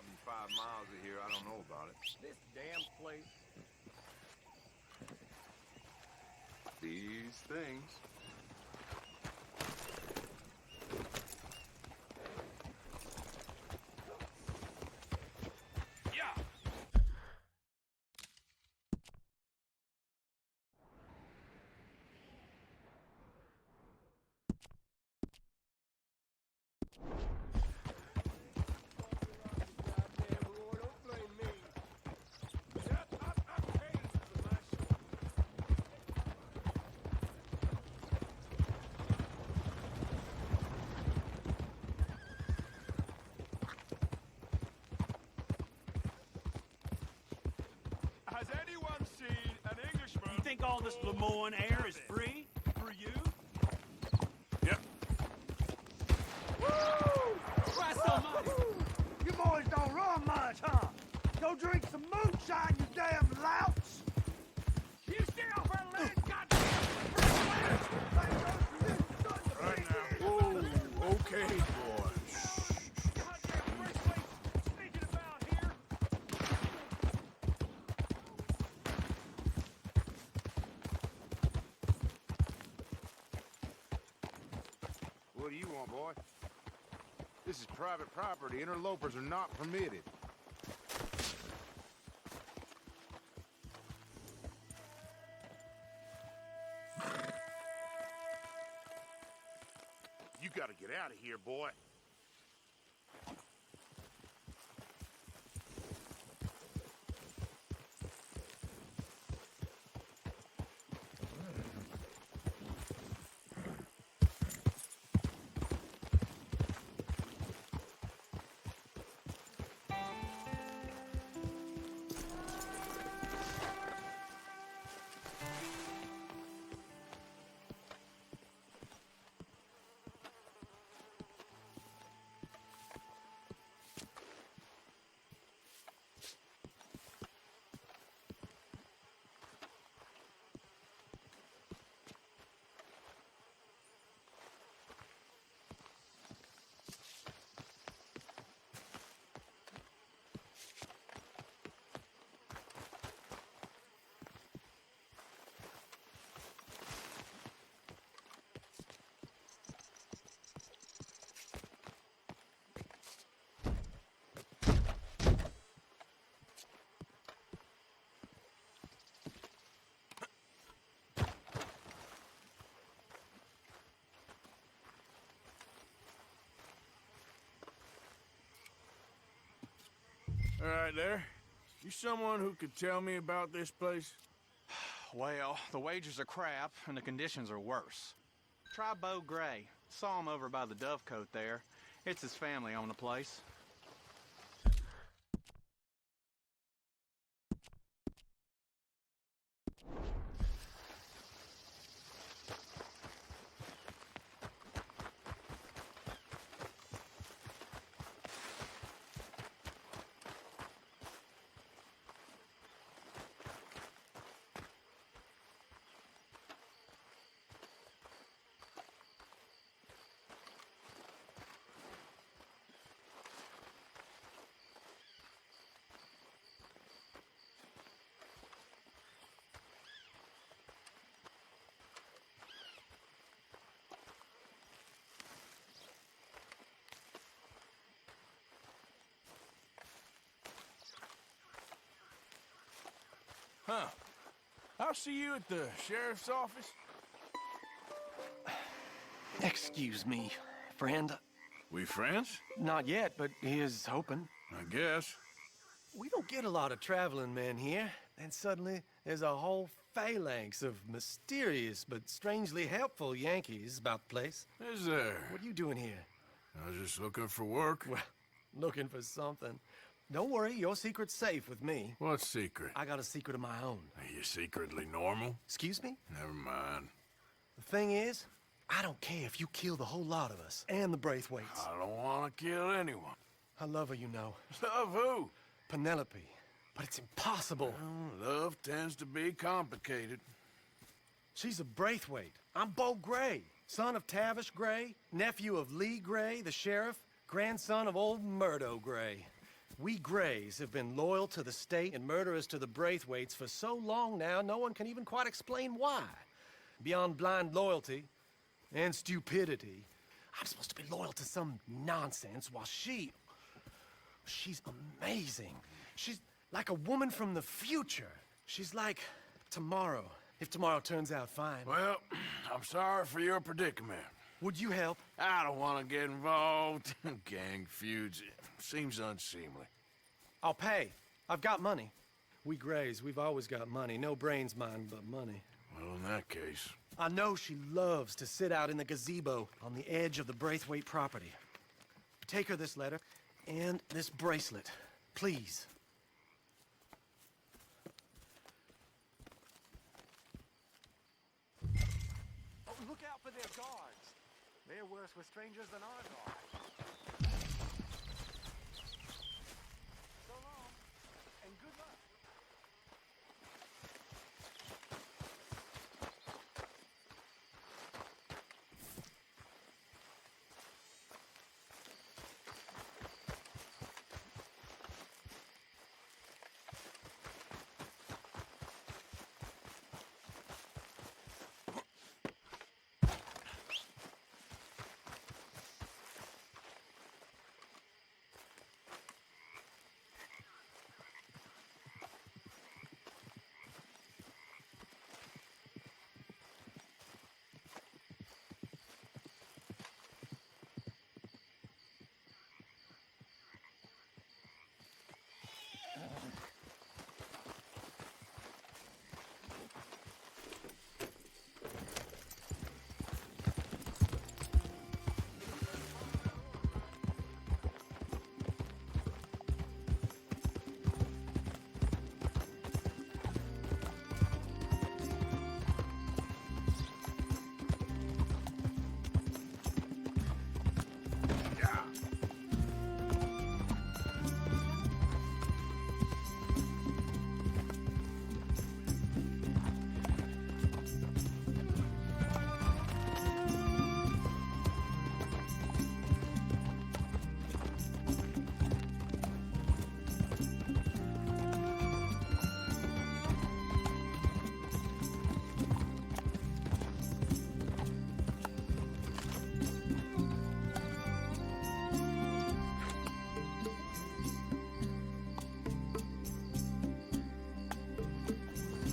than 5 miles of here, I don't know about it. This damn place. These things. Yeah! Has anyone seen an Englishman? You think all this Lemoyne air is free? For you? Yep. Christ almighty! You boys don't run much, huh? Go drink some moonshine, you damn louts! You stay off our land, goddamn! Right now. Whoa, okay, boy. Goddamn Braithwaite sneaking about here! What do you want, boy? This is private property. Interlopers are not permitted. You gotta get out of here, boy. All right, there. You someone who could tell me about this place? Well, the wages are crap, and the conditions are worse. Try Beau Gray. Saw him over by the Dovecote there. It's his family own the place. Huh. I'll see you at the sheriff's office. Excuse me, friend. We friends? Not yet, but he is hoping. I guess. We don't get a lot of traveling men here. And suddenly, there's a whole phalanx of mysterious but strangely helpful Yankees about the place. Is there? What are you doing here? I was just looking for work. Well, looking for something. Don't worry, your secret's safe with me. What secret? I got a secret of my own. Are you secretly normal? Excuse me? Never mind. The thing is, I don't care if you kill the whole lot of us, and the Braithwaites. I don't want to kill anyone. I love her, you know. Love who? Penelope. But it's impossible. Well, love tends to be complicated. She's a Braithwaite. I'm Beau Gray, son of Tavish Gray, nephew of Lee Gray, the sheriff, grandson of old Murdo Gray. We Greys have been loyal to the state and murderers to the Braithwaites for so long now, no one can even quite explain why. Beyond blind loyalty and stupidity, I'm supposed to be loyal to some nonsense while she's amazing. She's like a woman from the future. She's like tomorrow, if tomorrow turns out fine. Well, I'm sorry for your predicament. Would you help? I don't want to get involved in gang feuds. It seems unseemly. I'll pay. I've got money. We Greys, we've always got money. No brains, mind, but money. Well, in that case... I know she loves to sit out in the gazebo on the edge of the Braithwaite property. Take her this letter and this bracelet, please. Oh, look out for their guards. They're worse with strangers than ours are. So long, and good luck.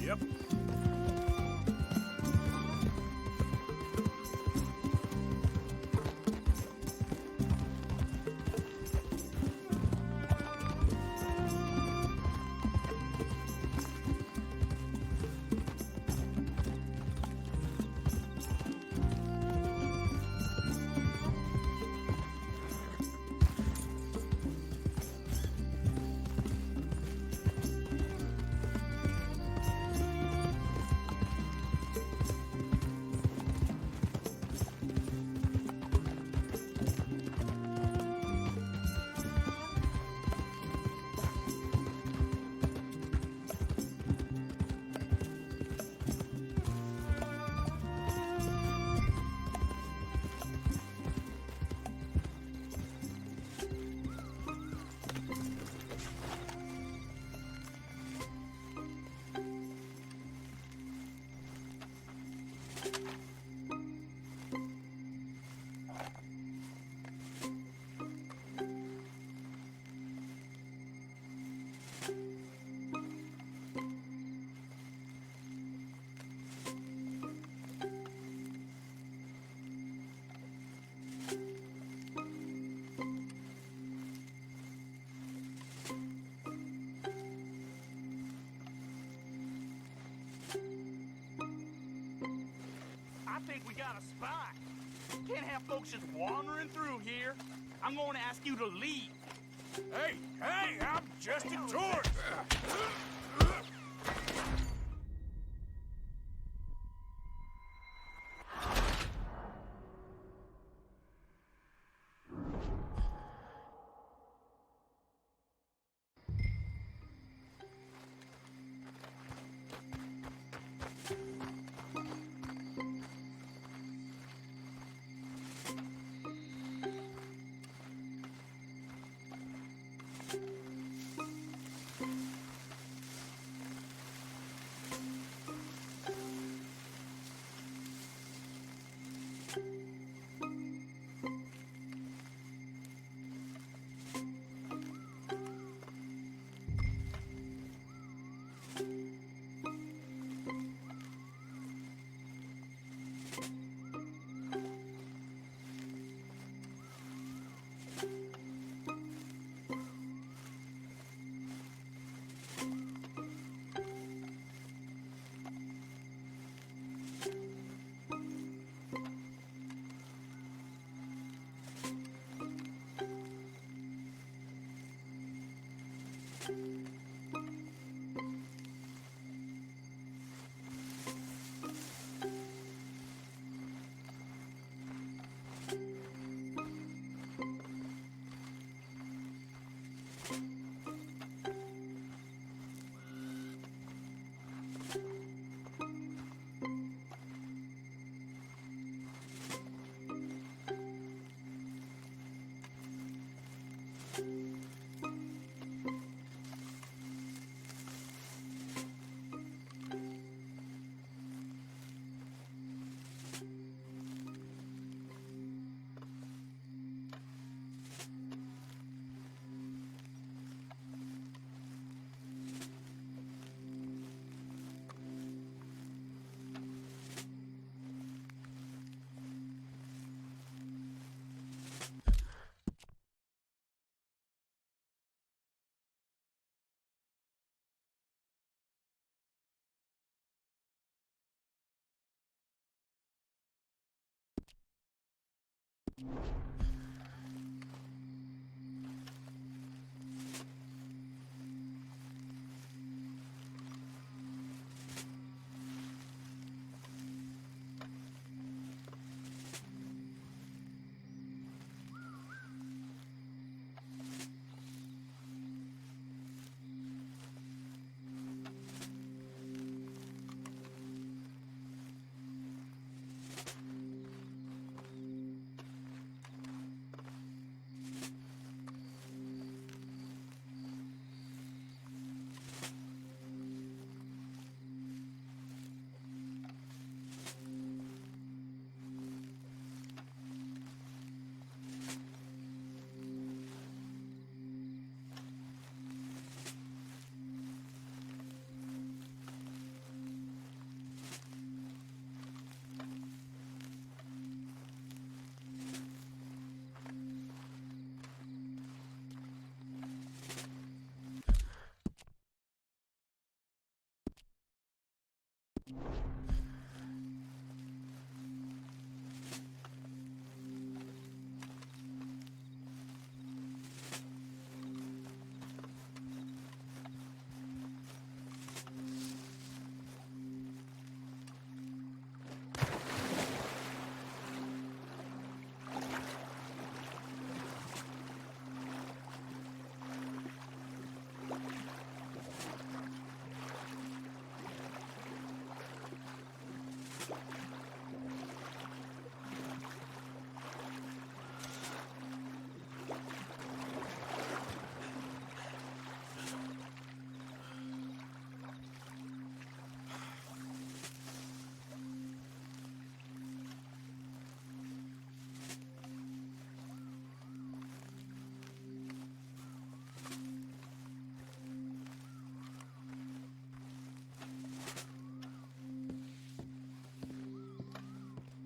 Yep. I think we got a spot. Can't have folks just wandering through here. I'm going to ask you to leave. Hey, I'm just a tourist.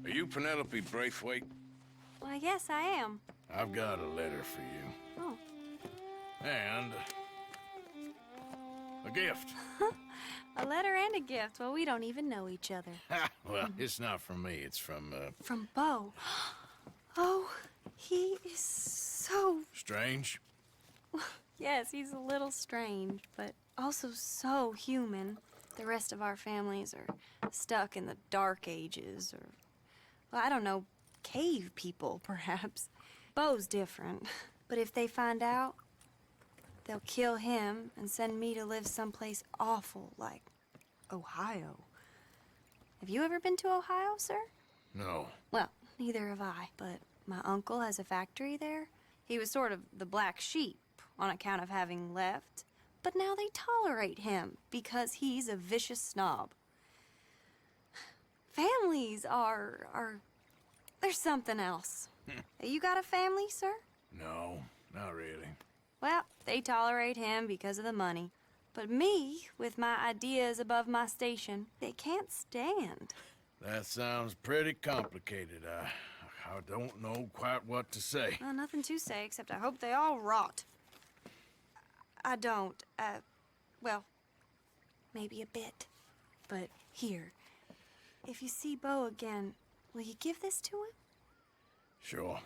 Are you Penelope Braithwaite? Why, yes, I am. I've got a letter for you. Oh. And a gift. A letter and a gift. Well, we don't even know each other. Well, it's not from me. It's from, From Bo. Oh, he is so... Strange. Yes, he's a little strange, but also so human. The rest of our families are stuck in the Dark Ages, or, well, I don't know, cave people, perhaps. Bo's different. But if they find out, they'll kill him and send me to live someplace awful like Ohio. Have you ever been to Ohio, sir? No. Well, neither have I, but my uncle has a factory there. He was sort of the black sheep on account of having left, but now they tolerate him because he's a vicious snob. Families there's something else. You got a family, sir? No, not really. Well, they tolerate him because of the money. But me, with my ideas above my station, they can't stand. That sounds pretty complicated. I don't know quite what to say. Well, nothing to say, except I hope they all rot. I don't, well, maybe a bit. But here, if you see Bo again, will you give this to him? Sure.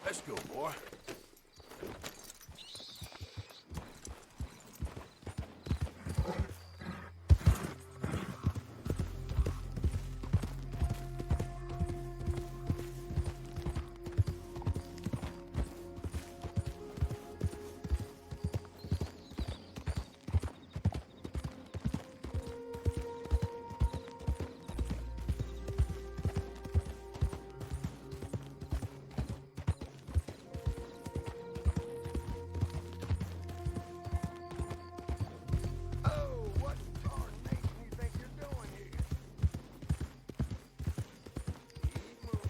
Let's go, boy. Oh, what tarnation you think you're doing here? Keep moving.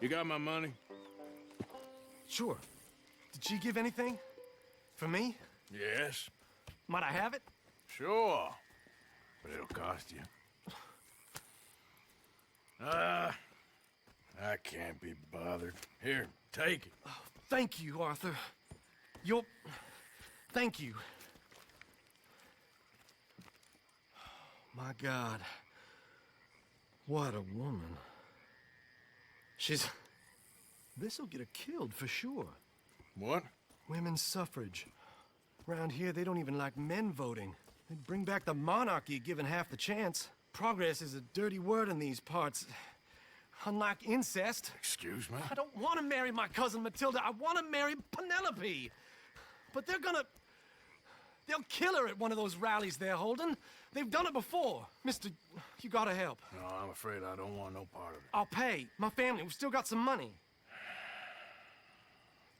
You got my money? Sure. Did she give anything? For me? Yes. Might I have it? Sure. But it'll cost you. I can't be bothered. Here, take it. Thank you, Arthur. You're... Thank you. My God. What a woman. She's... This'll get her killed for sure. What? Women's suffrage. Around here, they don't even like men voting. They'd bring back the monarchy given half the chance. Progress is a dirty word in these parts. Unlike incest. Excuse me? I don't want to marry my cousin Matilda. I want to marry Penelope. But they're gonna... They'll kill her at one of those rallies they're holding. They've done it before. Mister, you gotta help. No, I'm afraid I don't want no part of it. I'll pay. My family, we've still got some money.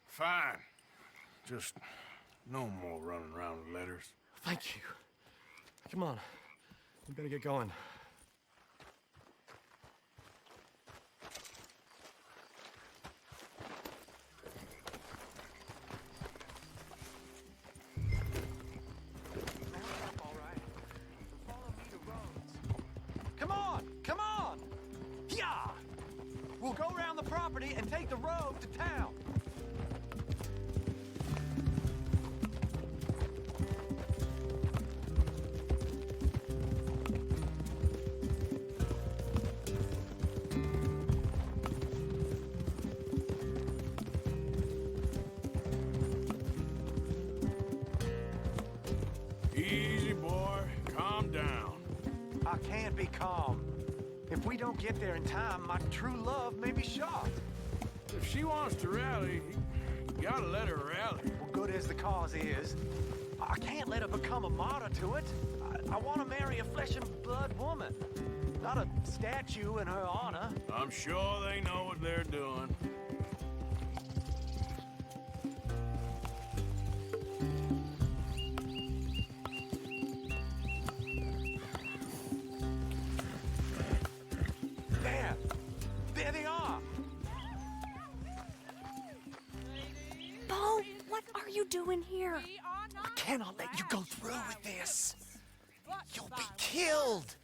Fine. Just no more running around with letters. Thank you. Come on. We better get going. Come on! Come on! Yeah! We'll go around the property and take the road to town. Easy, boy. Calm down. I can't be calm. If we don't get there in time, my true love may be shot. If she wants to rally, you gotta let her rally. Well, good as the cause is, I can't let her become a martyr to it. I want to marry a flesh and blood woman, not a statue in her honor. I'm sure they know what they're doing. There they are! Bo, what are you doing here? I cannot let you go through with this. You'll be killed.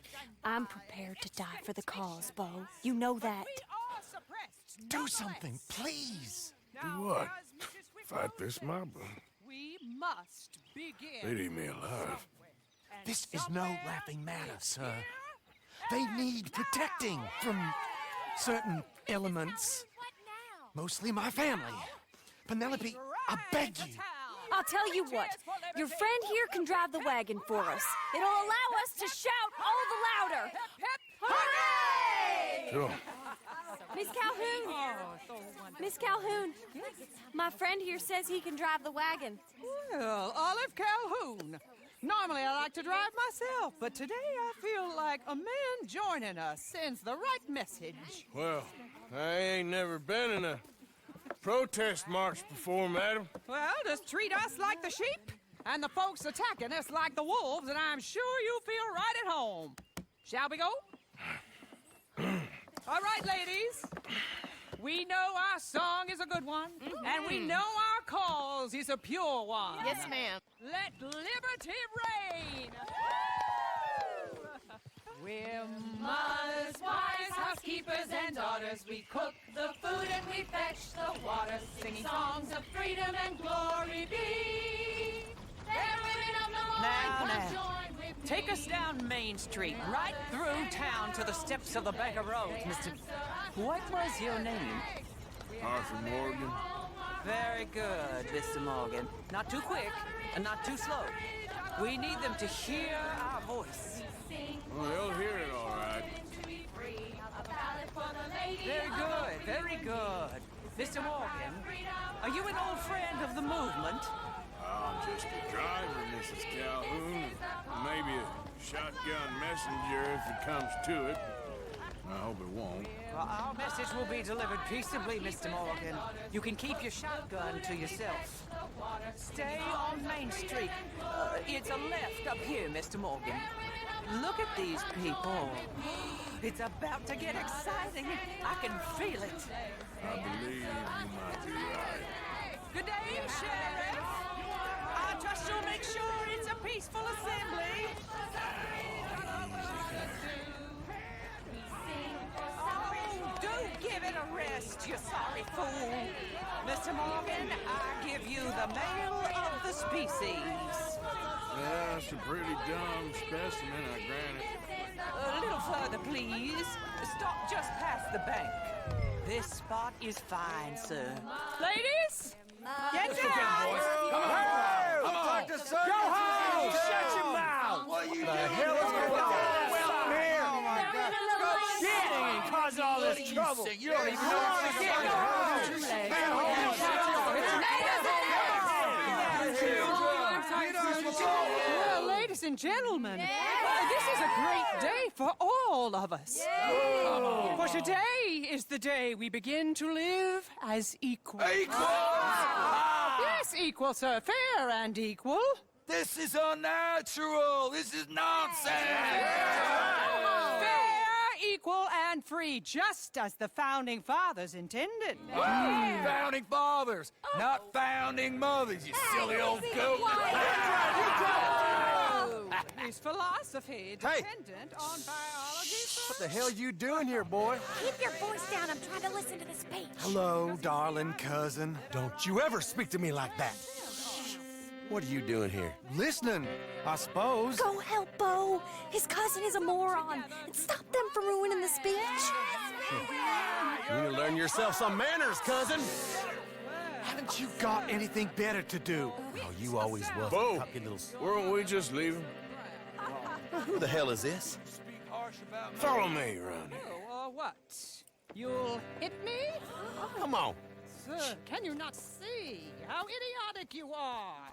I'm prepared to die for the cause, Bo. You know that. Do something, please. Do what? Fight this mob? We must begin. They'd eat me alive. This is no laughing matter, sir. They need protecting from certain elements. Mostly my family. Penelope, I beg you. I'll tell you what. Your friend here can drive the wagon for us. It'll allow us to shout all the louder. Hooray! Sure. Miss Calhoun! Miss Calhoun! My friend here says he can drive the wagon. Well, Olive Calhoun. Normally I like to drive myself, but today I feel like a man joining us sends the right message. Well, I ain't never been in a protest march before, madam. Well, just treat us like the sheep, and the folks attacking us like the wolves, and I'm sure you feel right at home. Shall we go? All right, ladies. We know our song is a good one, and we know our cause is a pure one. Yes, ma'am. Let liberty reign! We're mothers, wives, housekeepers, and daughters. We cook the food and we fetch the water, singing songs of freedom and glory be. There women of the Lord, join with me. Take us down Main Street, right through town to the steps of the Baker Road, Mr. What was your name? Arthur Morgan. Very good, Mr. Morgan. Not too quick and not too slow. We need them to hear our voice. Well, they'll hear it all right. Very good, very good. Mr. Morgan, are you an old friend of the movement? I'm just a driver, Mrs. Calhoun. Maybe a shotgun messenger if it comes to it. I hope it won't. Well, our message will be delivered peaceably, Mr. Morgan. You can keep your shotgun to yourself. Stay on Main Street. It's a left up here, Mr. Morgan. Look at these people. It's about to get exciting. I can feel it. I believe you might be right. Good day, Sheriff. I trust you'll make sure it's a peaceful assembly. Oh, do give it a rest, you sorry fool. Mr. Morgan, I give you the male of the species. Yeah, it's a pretty dumb specimen, I grant it. A little further, please. Stop just past the bank. This spot is fine, sir. Ladies, get down! Come on! Go home! Shut your mouth! What the hell is going on? Well, here! Oh, my God. Shit! Ain't causing all this trouble. You don't even know what's going Well, ladies and gentlemen, this is a great day for all of us. For today is the day we begin to live as equals. Equals? Yes, equal, sir. Fair and equal. This is unnatural! This is nonsense! Fair, equal, and free, just as the Founding Fathers intended. Founding fathers, not founding mothers, you silly old goat! His philosophy dependent on biology. What the hell you doing here, boy? Keep your voice down. I'm trying to listen to the speech. Hello, darling cousin. Don't you ever speak to me like that. What are you doing here? Listening, I suppose. Go help Bo. His cousin is a moron. And stop them from ruining the speech. You need to learn yourself some manners, cousin. Haven't you got anything better to do? Oh, you always was. Bo, Puppy little... weren't we just leaving? Who the hell is this? Follow me around here. Oh, what? You'll hit me? Come on. Sir, can you not see how idiotic you are?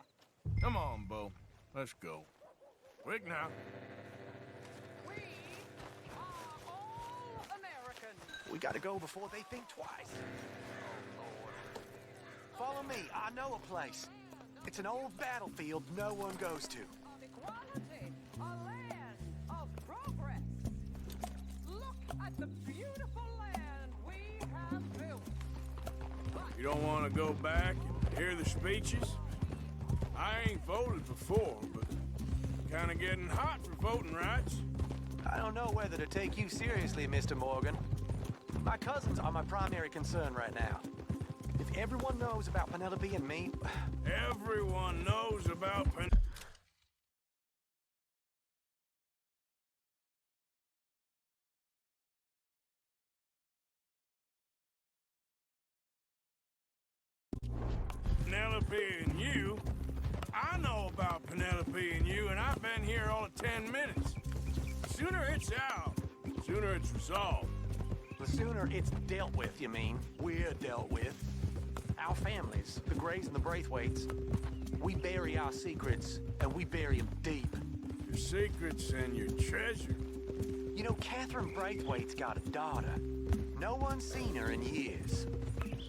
Come on, Bo. Let's go. Quick now. We are all Americans. We gotta go before they think twice. Follow me. I know a place. It's an old battlefield no one goes to. Equality, a land of progress. Look at the beautiful land we have built. You don't want to go back and hear the speeches? I ain't voted before, but kind of getting hot for voting rights. I don't know whether to take you seriously, Mr. Morgan. My cousins are my primary concern right now. If everyone knows about Penelope and me... Everyone knows about Penelope and you. I know about Penelope and you, and I've been here all of 10 minutes. Sooner it's out, sooner it's resolved. The sooner it's dealt with, you mean. We're dealt with. Our families, the Grays and the Braithwaites, we bury our secrets, and we bury them deep. Your secrets and your treasure. You know, Catherine Braithwaite's got a daughter. No one's seen her in years.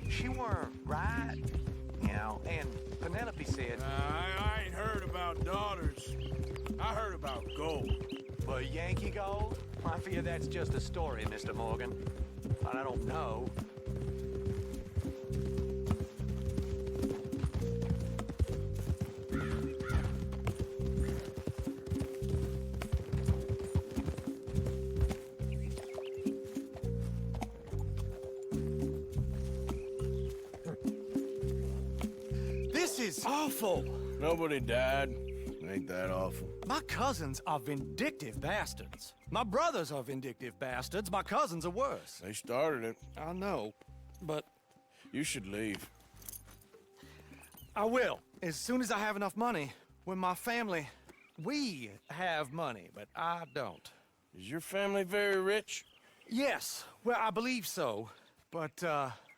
She weren't right, you know, and Penelope said... I ain't heard about daughters. I heard about gold. But Yankee gold? I fear that's just a story, Mr. Morgan. And I don't know. This is awful. Nobody died. Ain't that awful? My cousins are vindictive bastards. My brothers are vindictive bastards. My cousins are worse. They started it. I know, but You should leave. I will. As soon as I have enough money. When my family... We have money, but I don't. Is your family very rich? Yes, well, I believe so. But,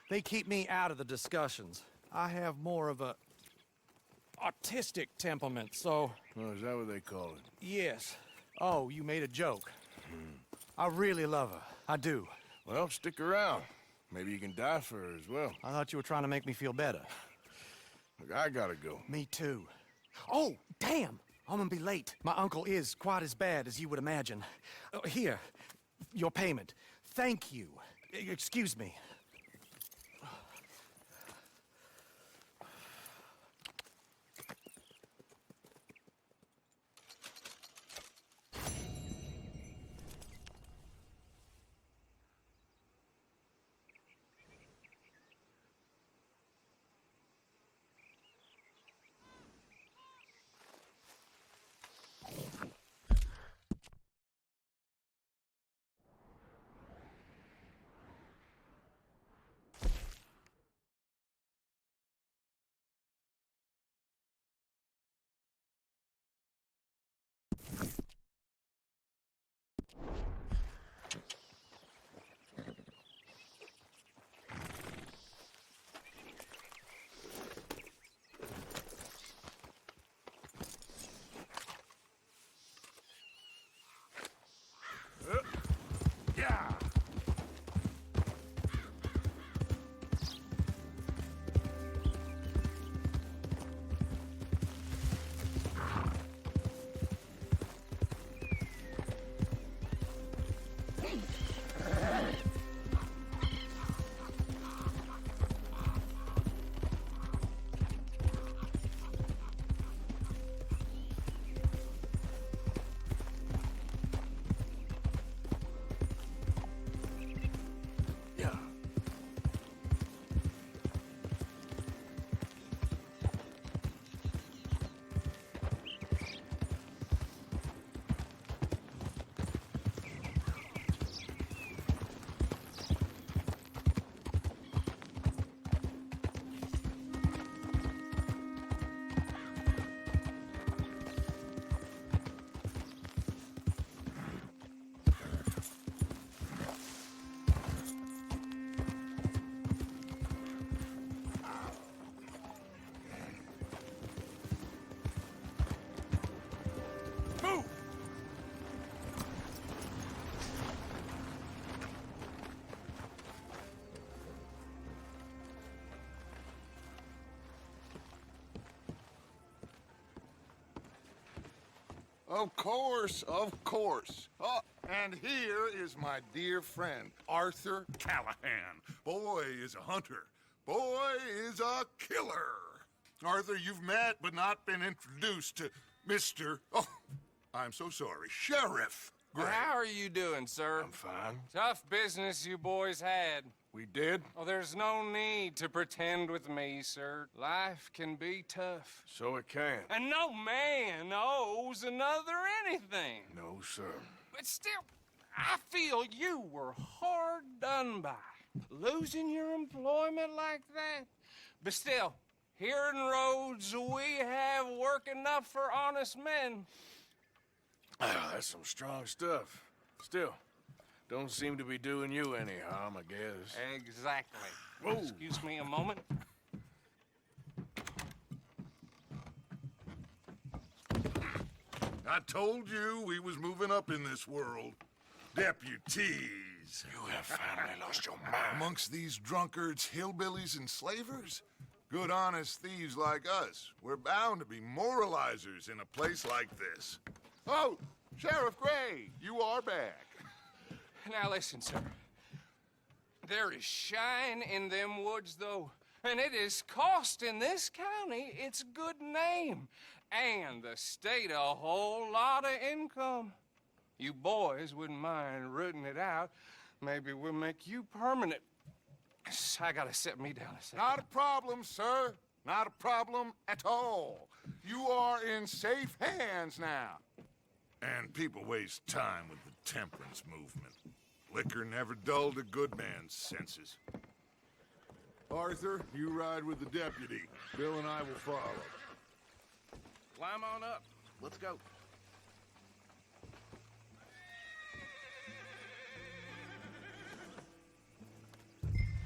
they keep me out of the discussions. I have more of a... artistic temperament, so... Oh, is that what they call it? Yes. Oh, you made a joke. I really love her. I do. Well, stick around. Maybe you can die for her as well. I thought you were trying to make me feel better. Look, I gotta go. Me too. Oh, damn! I'm gonna be late. My uncle is quite as bad as you would imagine. Here, your payment. Thank you. Excuse me. Of course, of course. Oh, and here is my dear friend, Arthur Callahan. Boy is a hunter. Boy is a killer. Arthur, you've met but not been introduced to Mr. Oh, I'm so sorry, Sheriff Gray. How are you doing, sir? I'm fine. Tough business you boys had. We did? Oh, there's no need to pretend with me, sir. Life can be tough. So it can. And no man owes another anything. No, sir. But still, I feel you were hard done by. Losing your employment like that. But still, here in Rhodes, we have work enough for honest men. Oh, that's some strong stuff. Still, don't seem to be doing you any harm, I guess. Exactly. Whoa. Excuse me a moment. I told you we was moving up in this world. Deputies. You have finally lost your mind. Amongst these drunkards, hillbillies, and slavers? Good, honest thieves like us. We're bound to be moralizers in a place like this. Oh, Sheriff Gray, you are back. Now listen, sir. There is shine in them woods, though, and it is costing this county its good name and the state a whole lot of income. You boys wouldn't mind rooting it out. Maybe we'll make you permanent. I gotta sit me down a second. Not a problem, sir. Not a problem at all. You are in safe hands now. And people waste time with the temperance movement. Liquor never dulled a good man's senses. Arthur, you ride with the deputy. Bill and I will follow. Climb on up. Let's go.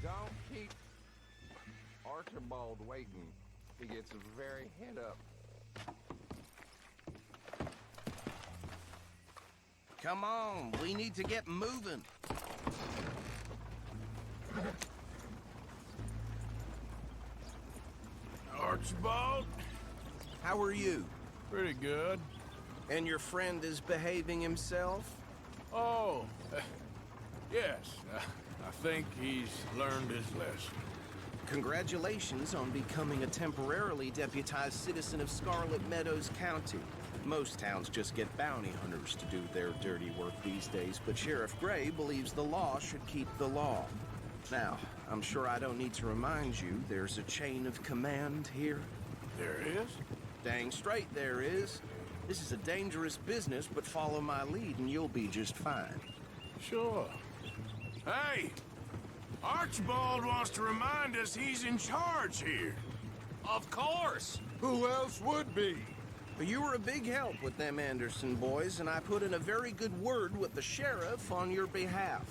Don't keep Archibald waiting. He gets very head up. Come on, we need to get moving. Archibald? How are you? Pretty good. And your friend is behaving himself? Oh, yes. I think he's learned his lesson. Congratulations on becoming a temporarily deputized citizen of Scarlet Meadows County. Most towns just get bounty hunters to do their dirty work these days, but Sheriff Gray believes the law should keep the law. Now, I'm sure I don't need to remind you there's a chain of command here. There is? Dang straight there is. This is a dangerous business, but follow my lead and you'll be just fine. Sure. Hey! Archibald wants to remind us he's in charge here. Of course! Who else would be? You were a big help with them Anderson boys, and I put in a very good word with the sheriff on your behalf.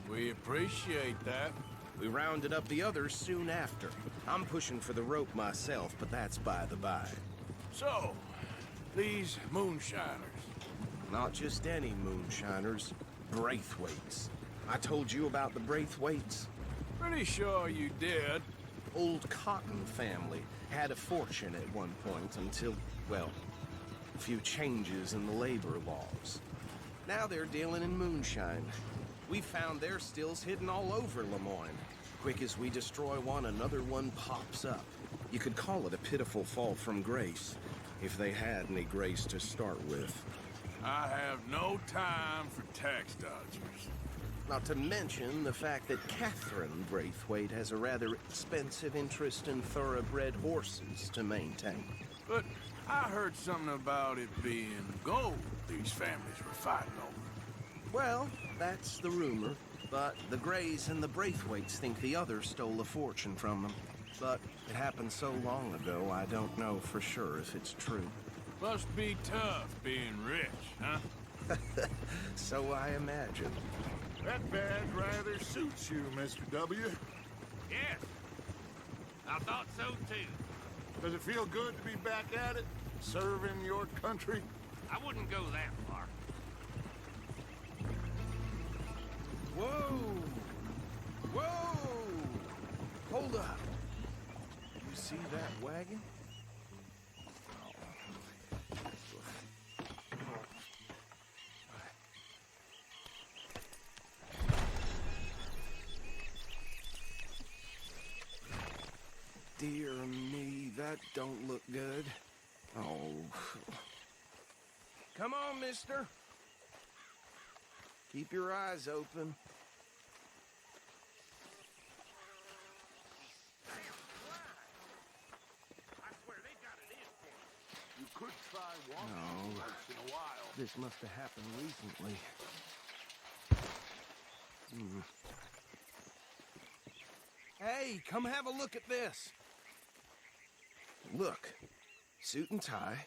We appreciate that. We rounded up the others soon after. I'm pushing for the rope myself, but that's by the by. So, these moonshiners. Not just any moonshiners, Braithwaites. I told you about the Braithwaites? Pretty sure you did. Old Cotton family had a fortune at one point until, well, a few changes in the labor laws. Now they're dealing in moonshine. We found their stills hidden all over Lemoyne. Quick as we destroy one, another one pops up. You could call it a pitiful fall from grace, if they had any grace to start with. I have no time for tax dodgers. Not to mention the fact that Catherine Braithwaite has a rather expensive interest in thoroughbred horses to maintain. But I heard something about it being gold these families were fighting over. Well, that's the rumor. But the Grays and the Braithwaites think the others stole a fortune from them. But it happened so long ago, I don't know for sure if it's true. Must be tough being rich, huh? So I imagine. That badge rather suits you, Mr. W. Yes. I thought so, too. Does it feel good to be back at it? Serving your country? I wouldn't go that far. Whoa! Whoa! Hold up. You see that wagon? that don't look good. Oh. Come on, mister. Keep your eyes open. You could try walking No. once in a while. This must have happened recently. Hey, come have a look at this. Look, suit and tie,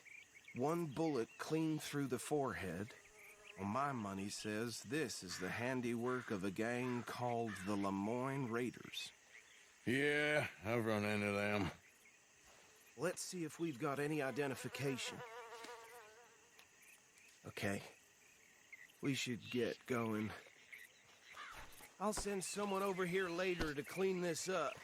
one bullet clean through the forehead. Well, my money says this is the handiwork of a gang called the Lemoyne Raiders. Yeah, I've run into them. Let's see if we've got any identification. Okay. We should get going. I'll send someone over here later to clean this up.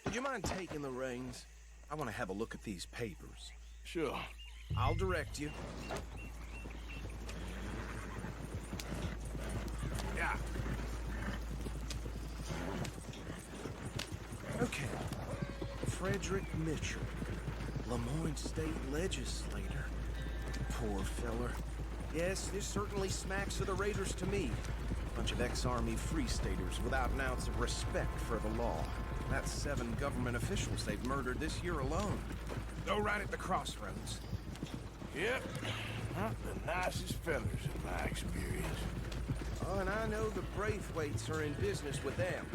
Would you mind taking the reins? I want to have a look at these papers. Sure. I'll direct you. Yeah. Okay. Frederick Mitchell, Lemoyne State Legislator. Poor feller. Yes, this certainly smacks of the Raiders to me. Bunch of ex-Army Free Staters without an ounce of respect for the law. That's 7 government officials they've murdered this year alone. Go right at the crossroads. Yep. Not the nicest fellas in my experience. Oh, and I know the Braithwaites are in business with them.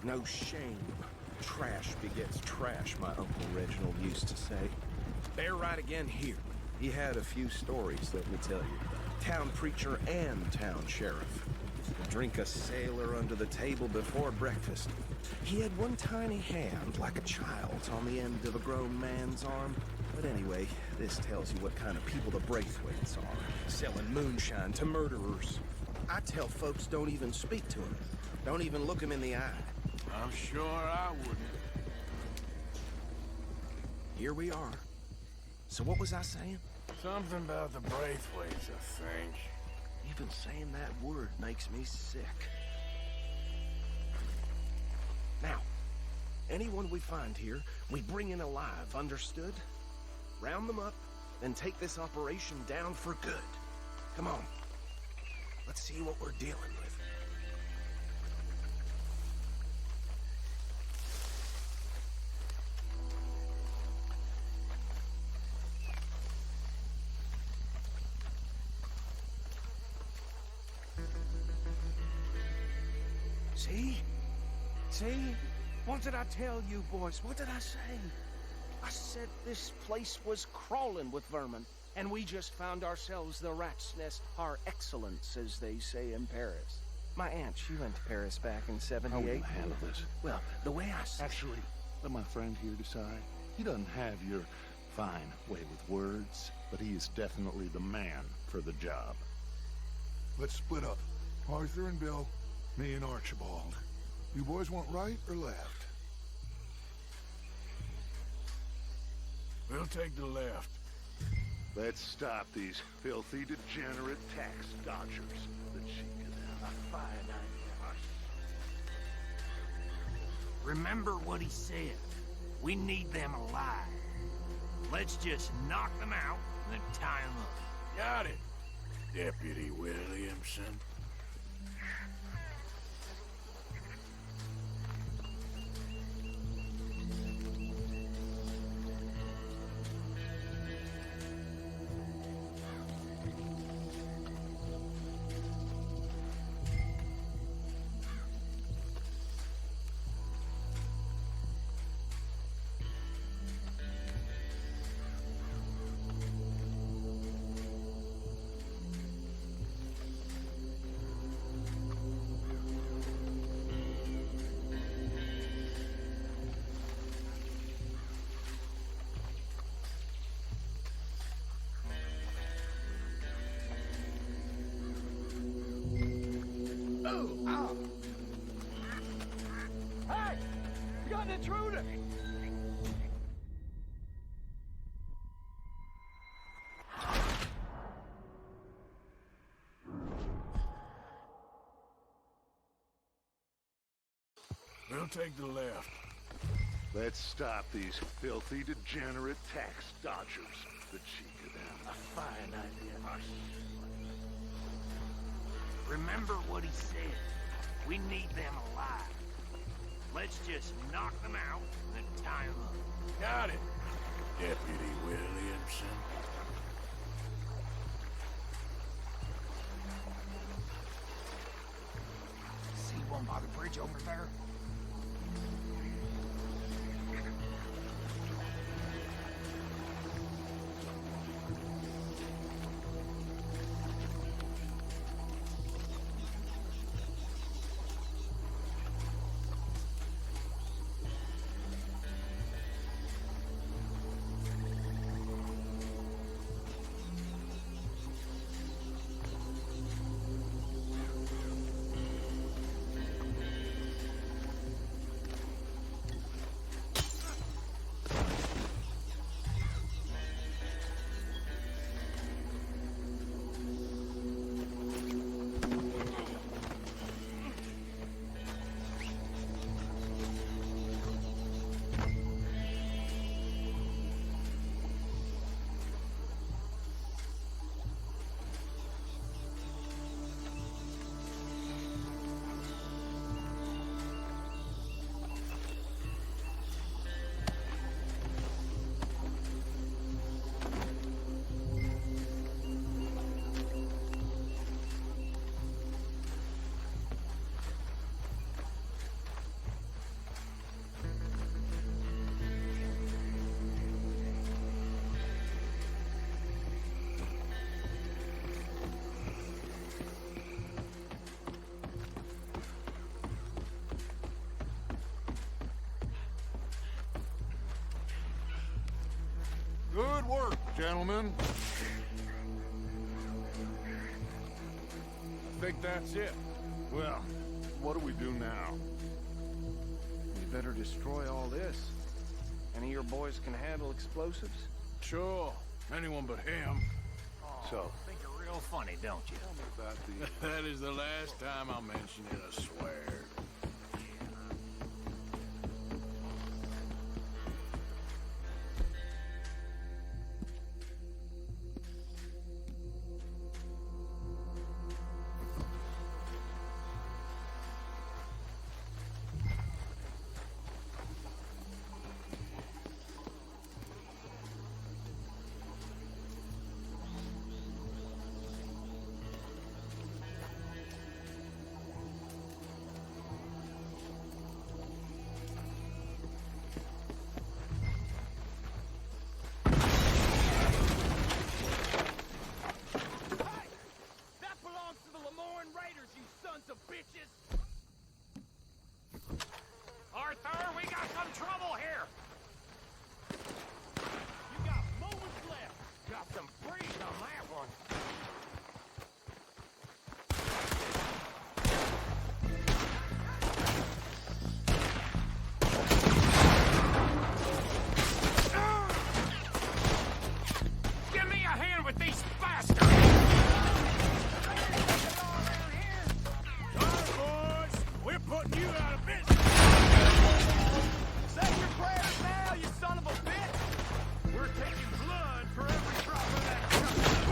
No shame. Trash begets trash, my Uncle Reginald used to say. They're right again here. He had a few stories, let me tell you. Town preacher and town sheriff. Drink a sailor under the table before breakfast. He had one tiny hand, like a child's, on the end of a grown man's arm. But anyway, this tells you what kind of people the Braithwaites are. Selling moonshine to murderers. I tell folks don't even speak to him. Don't even look him in the eye. I'm sure I wouldn't. Here we are. So what was I saying? Something about the Braithwaites, I think. Even saying that word makes me sick. Now, anyone we find here, we bring in alive, understood? Round them up, then take this operation down for good. Come on. Let's see what we're dealing with. See? See? What did I tell you, boys? What did I say? I said this place was crawling with vermin, and we just found ourselves the rat's nest par excellence, as they say in Paris. My aunt, she went to Paris back in '78. How will you handle this? Well, the way I see Actually, let my friend here decide. He doesn't have your fine way with words, but he is definitely the man for the job. Let's split up. Arthur and Bill, me and Archibald. You boys want right or left? We'll take the left. Let's stop these filthy, degenerate tax dodgers. The cheek of them. A fine idea. Remember what he said. We need them alive. Let's just knock them out and then tie them up. Got it, Deputy Williamson. got an intruder! We'll take the left. Let's stop these filthy, degenerate tax dodgers. The cheek of them. A fine idea. Remember what he said. We need them alive. Let's just knock them out and tie them up. Got it, Deputy Williamson. See one by the bridge over there? Good work, gentlemen. I think that's it. Well, what do we do now? We better destroy all this. Any of your boys can handle explosives? Sure. Anyone but him. So, Think you're real funny, don't you? Tell me about the... That is the last time I mention it, I swear. Arthur, we got some trouble here! You got moments left. Got some breeze on that one. Give me a hand with these bastards! We're putting you out of business! Say your prayers now, you son of a bitch! We're taking blood for every drop of that justice!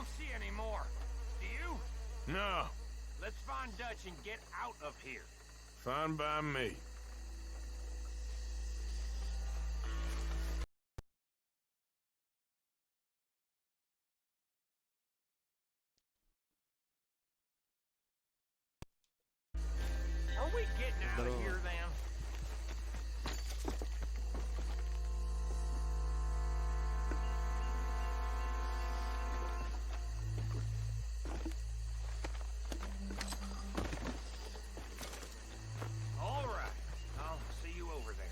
don't see any more. Do you? No, Let's find Dutch and get out of here. fine by me. Are we getting out of here then? All right. I'll see you over there.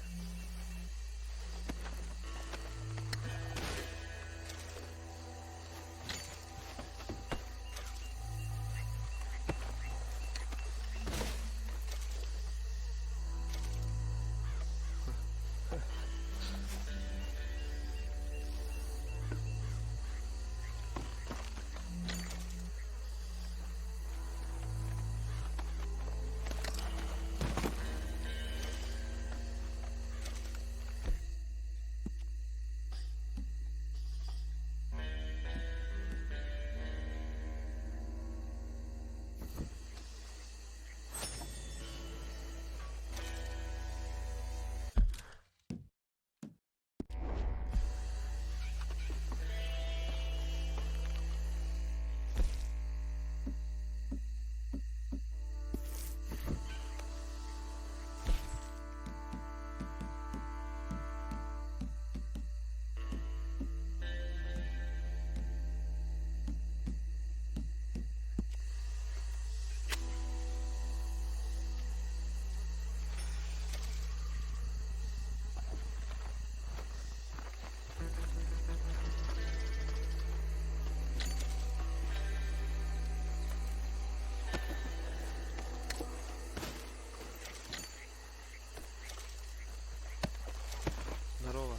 Здорово.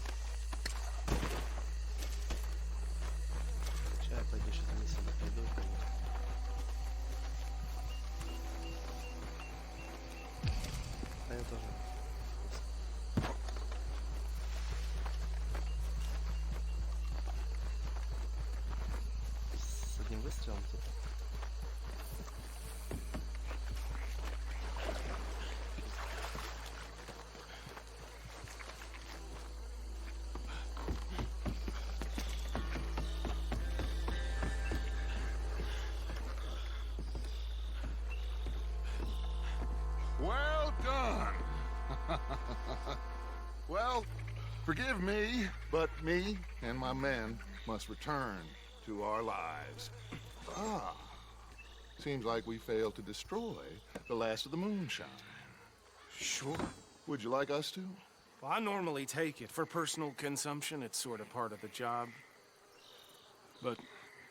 Чай, пойдешь, это не сюда пойду. А я тоже. С одним выстрелом типа. Well done. Well, forgive me, but me and my men must return to our lives. Ah, seems like we failed to destroy the last of the moonshine. Sure. Would you like us to? Well, I normally take it. For personal consumption, it's sort of part of the job. But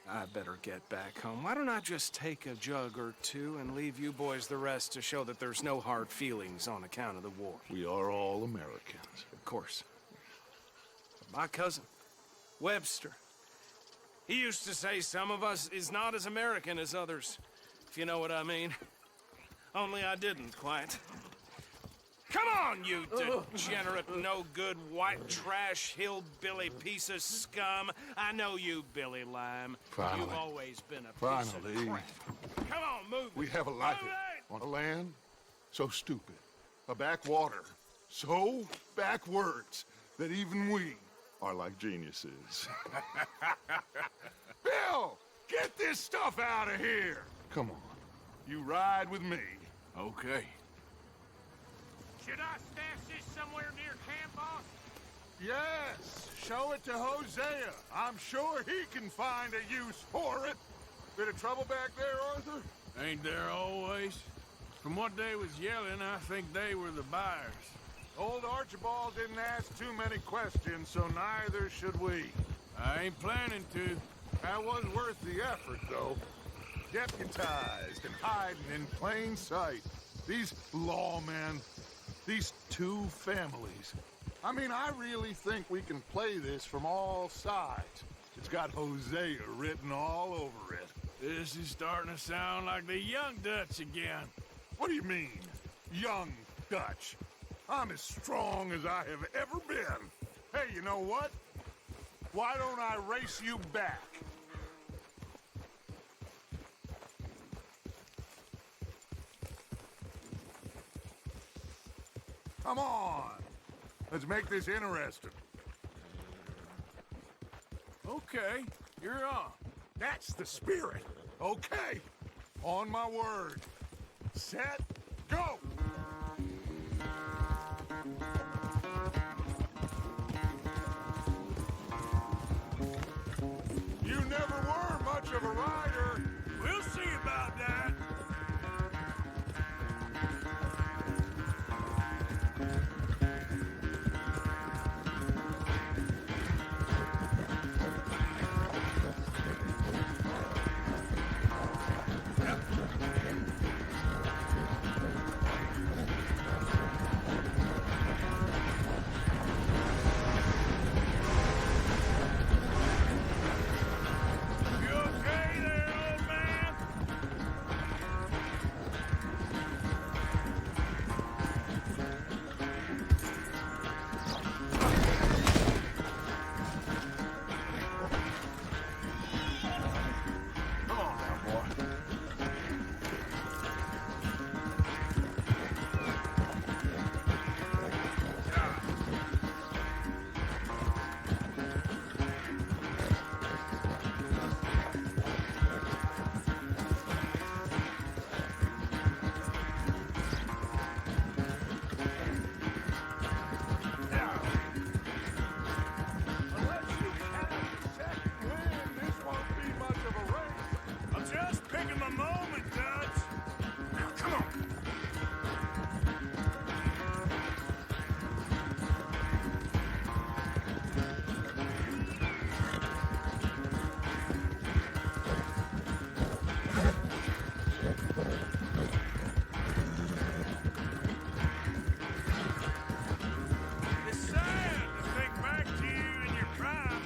I better get back home. Why don't I just take a jug or two and leave you boys the rest to show that there's no hard feelings on account of the war? We are all Americans. Of course. My cousin, Webster, he used to say some of us is not as American as others, if you know what I mean. Only I didn't quite. Come on, you degenerate, no-good, white trash, hillbilly piece of scum. I know you, Billy Lime. Finally. You've always been a piece Finally. of crap. Come on, move We it. have a life Move it! on a land so stupid, a backwater so backwards that even we are like geniuses. Bill, get this stuff out of here! Come on, you ride with me. Okay. Should I stash this somewhere near camp, boss? Yes, show it to Hosea. I'm sure he can find a use for it. Bit of trouble back there, Arthur? Ain't there always? From what they was yelling, I think they were the buyers. Old Archibald didn't ask too many questions, so neither should we. I ain't planning to. That was worth the effort, though. Deputized and hiding in plain sight. These lawmen, these two families. I mean, I really think we can play this from all sides. It's got Hosea written all over it. This is starting to sound like the young Dutch again. What do you mean, young Dutch? I'm as strong as I have ever been. Hey, you know what? Why don't I race you back? Come on. Let's make this interesting. Okay, you're on. That's the spirit. Okay. On my word. Set, go! You never were much of a rider. We'll see about that. You okay there, old man? Come on now, boy. Unless you have the second wind, this won't be much of a race. I'm just picking my moment, Dutch. Now, come on. It's sad to think back to you in your prime.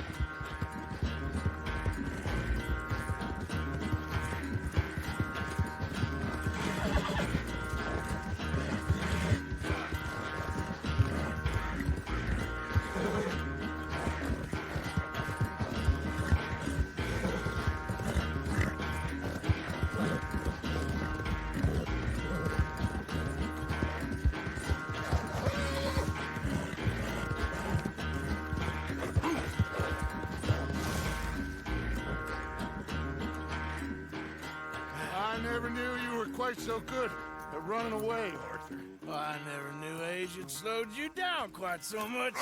I never knew you were quite so good at running away, Arthur. Well, I never knew age had slowed you down quite so much.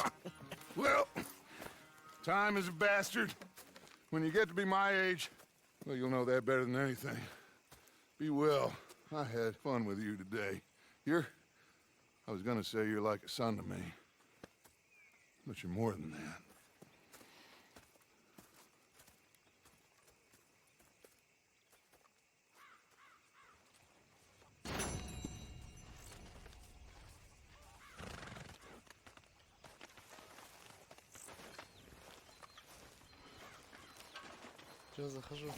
Well, time is a bastard. When you get to be my age, well, you'll know that better than anything. Be well. I had fun with you today. I was gonna say you're like a son to me, but you're more than that. Сейчас захожу.